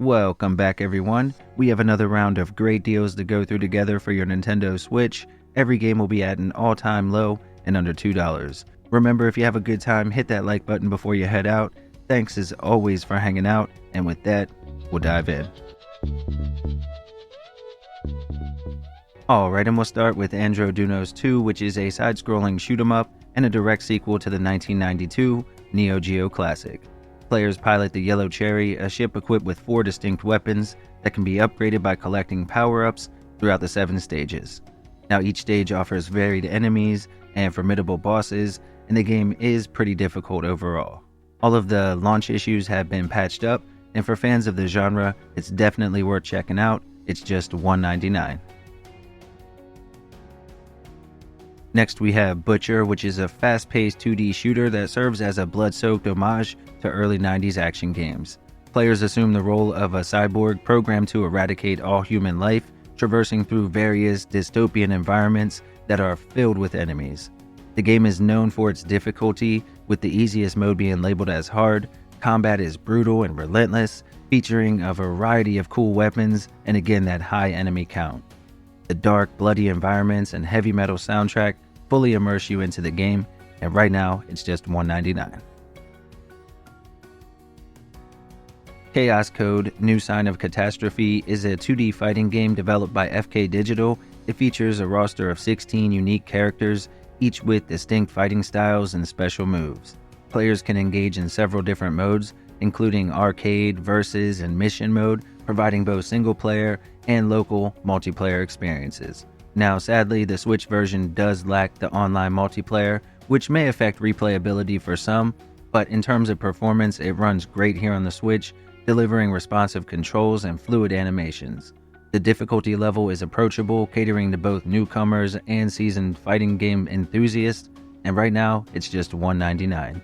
Welcome back everyone. We have another round of great deals to go through together for your Nintendo Switch. Every game will be at an all-time low and under $2. Remember, if you have a good time, hit that like button before you head out. Thanks as always for hanging out, and with that, we'll dive in. Alright, and we'll start with Andro Dunos 2, which is a side-scrolling shoot-'em-up and a direct sequel to the 1992 Neo Geo classic. Players pilot the Yellow Cherry, a ship equipped with 4 distinct weapons that can be upgraded by collecting power-ups throughout the 7 stages. Now each stage offers varied enemies and formidable bosses, and the game is pretty difficult overall. All of the launch issues have been patched up, and for fans of the genre, it's definitely worth checking out. It's just $1.99. Next we have Butcher, which is a fast-paced 2D shooter that serves as a blood-soaked homage to early 90s action games. Players assume the role of a cyborg programmed to eradicate all human life, traversing through various dystopian environments that are filled with enemies. The game is known for its difficulty, with the easiest mode being labeled as hard. Combat is brutal and relentless, featuring a variety of cool weapons and again that high enemy count. The dark, bloody environments and heavy metal soundtrack fully immerse you into the game, and right now it's just $1.99. Chaos Code: New Sign of Catastrophe is a 2D fighting game developed by FK Digital. It features a roster of 16 unique characters, each with distinct fighting styles and special moves. Players can engage in several different modes, including arcade, versus, and mission mode, providing both single-player and local multiplayer experiences. Now, sadly, the Switch version does lack the online multiplayer, which may affect replayability for some, but in terms of performance, it runs great here on the Switch, delivering responsive controls and fluid animations. The difficulty level is approachable, catering to both newcomers and seasoned fighting game enthusiasts, and right now, it's just $1.99.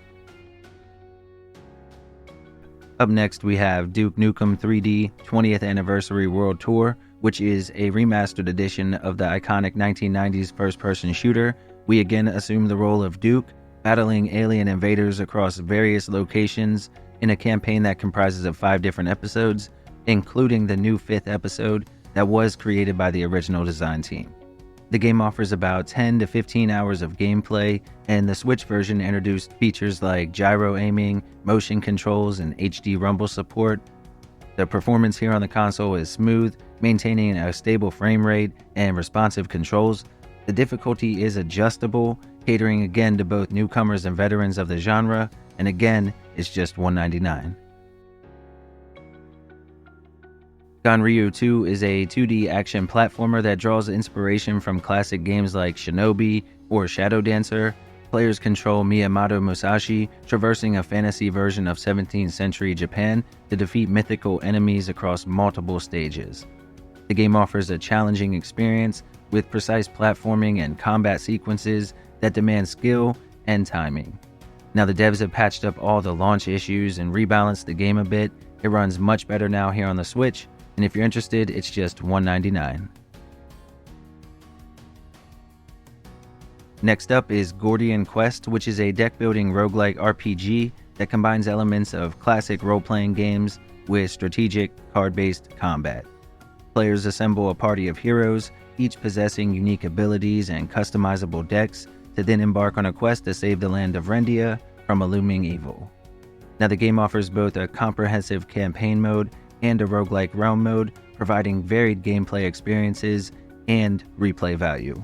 Up next, we have Duke Nukem 3D 20th Anniversary World Tour, which is a remastered edition of the iconic 1990s first-person shooter. We again assume the role of Duke, battling alien invaders across various locations in a campaign that comprises of 5 different episodes, including the new 5th episode that was created by the original design team. The game offers about 10 to 15 hours of gameplay, and the Switch version introduced features like gyro aiming, motion controls, and HD rumble support. The performance here on the console is smooth, maintaining a stable frame rate and responsive controls. The difficulty is adjustable, catering again to both newcomers and veterans of the genre, and again, it's just $1.99. Ganryu 2 is a 2D action platformer that draws inspiration from classic games like Shinobi or Shadow Dancer. Players control Miyamoto Musashi, traversing a fantasy version of 17th century Japan to defeat mythical enemies across multiple stages. The game offers a challenging experience with precise platforming and combat sequences that demand skill and timing. Now, the devs have patched up all the launch issues and rebalanced the game a bit. It runs much better now here on the Switch, and if you're interested, it's just $1.99. Next up is Gordian Quest, which is a deck-building roguelike RPG that combines elements of classic role-playing games with strategic, card-based combat. Players assemble a party of heroes, each possessing unique abilities and customizable decks, to then embark on a quest to save the land of Rendia from a looming evil. Now, the game offers both a comprehensive campaign mode and a roguelike realm mode, providing varied gameplay experiences and replay value.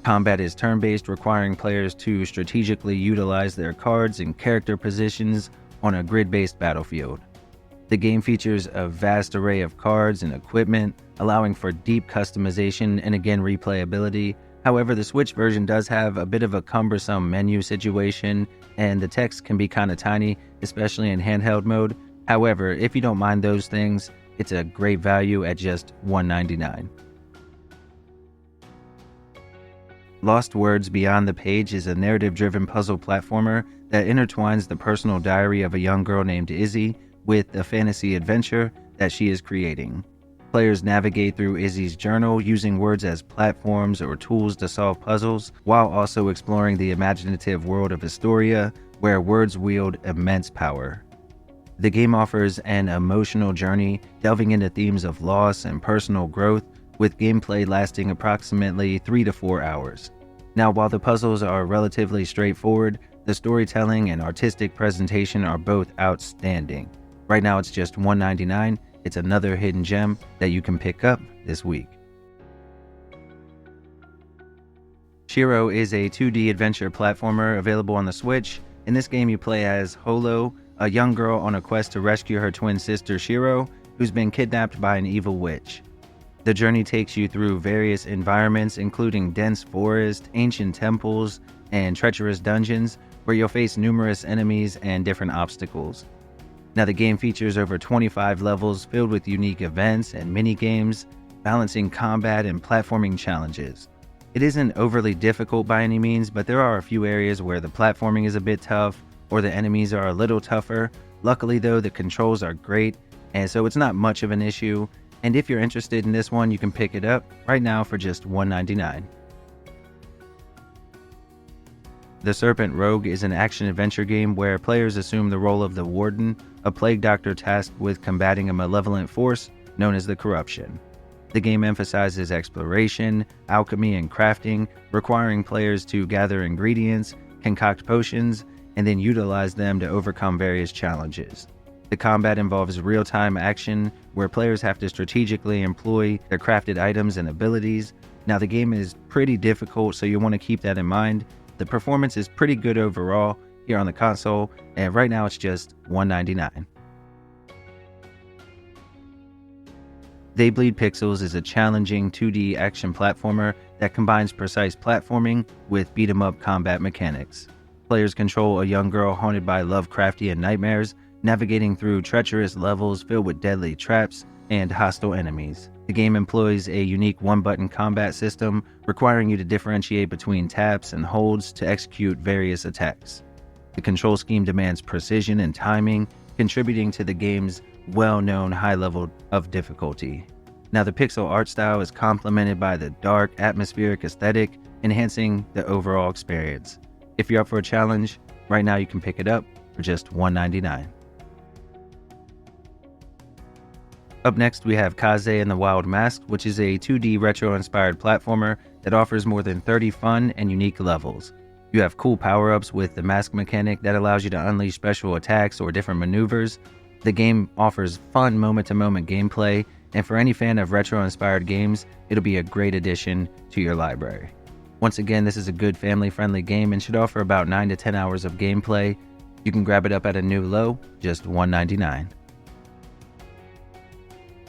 Combat is turn-based, requiring players to strategically utilize their cards and character positions on a grid-based battlefield. The game features a vast array of cards and equipment, allowing for deep customization and again replayability. However, the Switch version does have a bit of a cumbersome menu situation, and the text can be kinda tiny, especially in handheld mode. However, if you don't mind those things, it's a great value at just $1.99. Lost Words Beyond the Page is a narrative-driven puzzle platformer that intertwines the personal diary of a young girl named Izzy with a fantasy adventure that she is creating. Players navigate through Izzy's journal using words as platforms or tools to solve puzzles, while also exploring the imaginative world of Historia, where words wield immense power. The game offers an emotional journey, delving into themes of loss and personal growth, with gameplay lasting approximately 3 to 4 hours. Now, while the puzzles are relatively straightforward, the storytelling and artistic presentation are both outstanding. Right now it's just $1.99. It's another hidden gem that you can pick up this week. SHIRO is a 2D adventure platformer available on the Switch. In this game you play as Holo, a young girl on a quest to rescue her twin sister SHIRO, who's been kidnapped by an evil witch. The journey takes you through various environments, including dense forest, ancient temples, and treacherous dungeons, where you'll face numerous enemies and different obstacles. Now, the game features over 25 levels filled with unique events and mini-games, balancing combat and platforming challenges. It isn't overly difficult by any means, but there are a few areas where the platforming is a bit tough, or the enemies are a little tougher. Luckily though, the controls are great, and so it's not much of an issue. And if you're interested in this one, you can pick it up right now for just $1.99. The Serpent Rogue is an action-adventure game where players assume the role of the Warden, a plague doctor tasked with combating a malevolent force known as the Corruption. The game emphasizes exploration, alchemy, and crafting, requiring players to gather ingredients, concoct potions, and then utilize them to overcome various challenges. The combat involves real-time action where players have to strategically employ their crafted items and abilities. Now, the game is pretty difficult, so you want to keep that in mind. The performance is pretty good overall here on the console, and right now it's just $1.99. They Bleed Pixels is a challenging 2D action platformer that combines precise platforming with beat-em-up combat mechanics. Players control a young girl haunted by Lovecraftian nightmares, navigating through treacherous levels filled with deadly traps and hostile enemies. The game employs a unique one-button combat system, requiring you to differentiate between taps and holds to execute various attacks. The control scheme demands precision and timing, contributing to the game's well-known high level of difficulty. Now, the pixel art style is complemented by the dark, atmospheric aesthetic, enhancing the overall experience. If you're up for a challenge, right now you can pick it up for just $1.99. Up next, we have Kaze and the Wild Mask, which is a 2D retro-inspired platformer that offers more than 30 fun and unique levels. You have cool power-ups with the mask mechanic that allows you to unleash special attacks or different maneuvers. The game offers fun moment-to-moment gameplay, and for any fan of retro-inspired games, it'll be a great addition to your library. Once again, this is a good family-friendly game and should offer about 9 to 10 hours of gameplay. You can grab it up at a new low, just $1.99.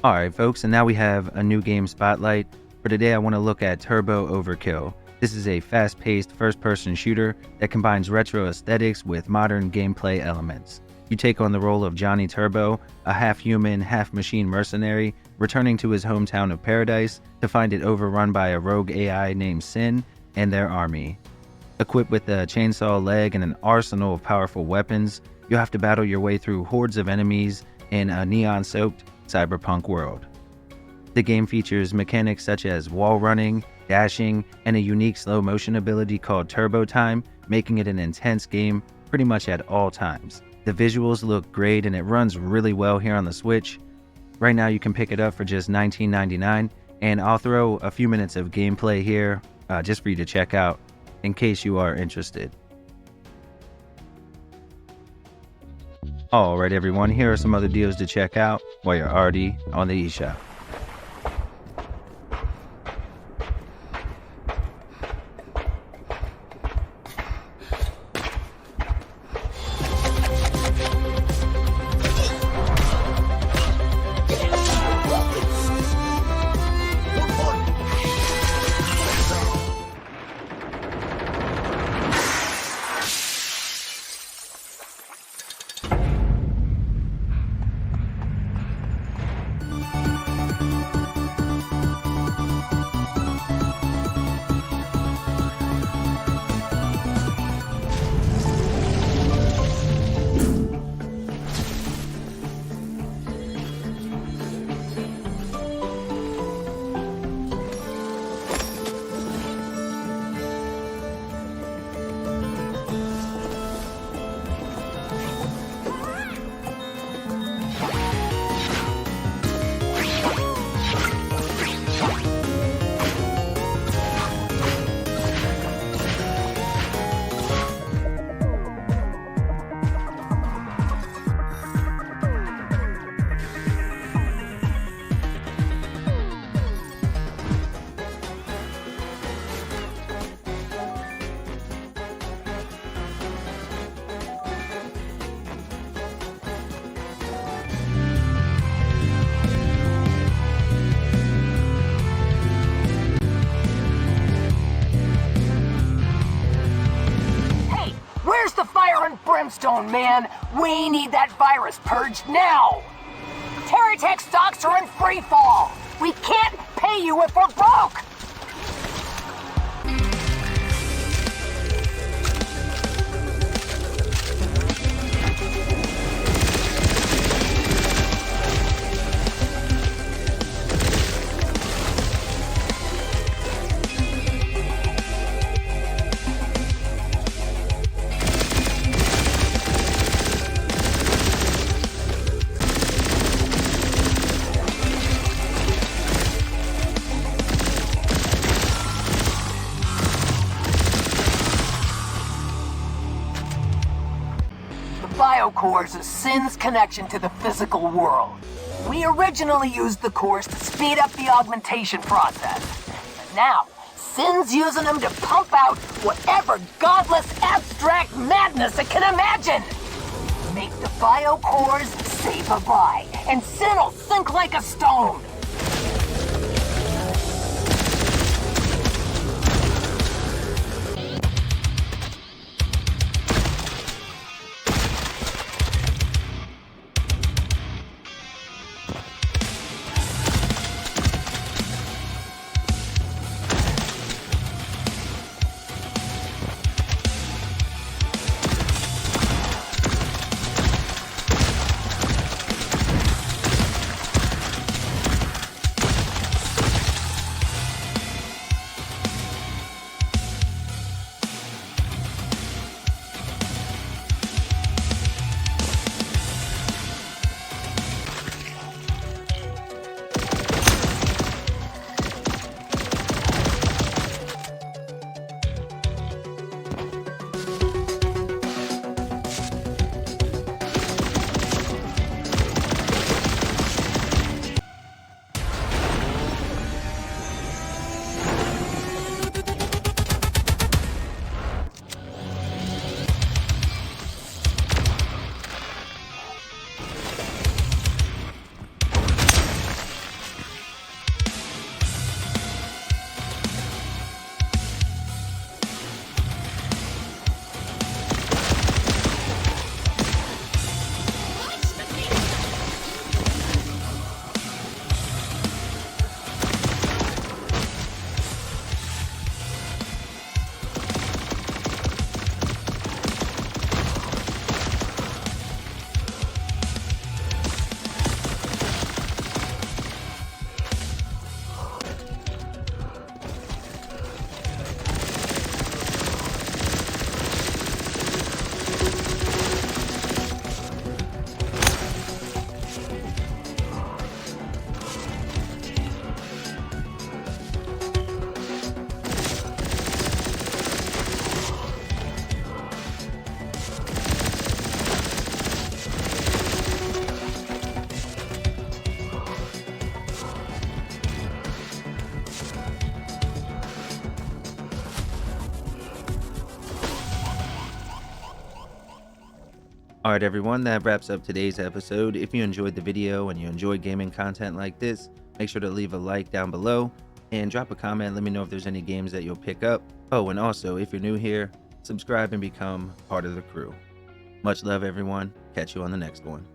Alright folks, and now we have a new game spotlight. For today I want to look at Turbo Overkill. This is a fast-paced first-person shooter that combines retro aesthetics with modern gameplay elements. You take on the role of Johnny Turbo, a half-human, half-machine mercenary, returning to his hometown of Paradise to find it overrun by a rogue AI named Sin and their army. Equipped with a chainsaw leg and an arsenal of powerful weapons, you'll have to battle your way through hordes of enemies in a neon-soaked cyberpunk world. The game features mechanics such as wall running, dashing, and a unique slow motion ability called Turbo Time, making it an intense game pretty much at all times. The visuals look great and it runs really well here on the Switch. Right now you can pick it up for just $19.99, and I'll throw a few minutes of gameplay here just for you to check out in case you are interested. Alright everyone, here are some other deals to check out while you're already on the eShop. gemstone, man! We need that virus purged now! Terratech stocks are in free fall! We can't pay you if we're broke! Biocore is a Sin's connection to the physical world. We originally used the cores to speed up the augmentation process. But now, Sin's using them to pump out whatever godless abstract madness it can imagine! Make the biocores say bye-bye, and Sin'll sink like a stone! Alright everyone, that wraps up today's episode. If you enjoyed the video and you enjoy gaming content like this, make sure to leave a like down below and drop a comment. Let me know if there's any games that you'll pick up. Oh, and also, if you're new here, subscribe and become part of the crew. Much love everyone. Catch you on the next one.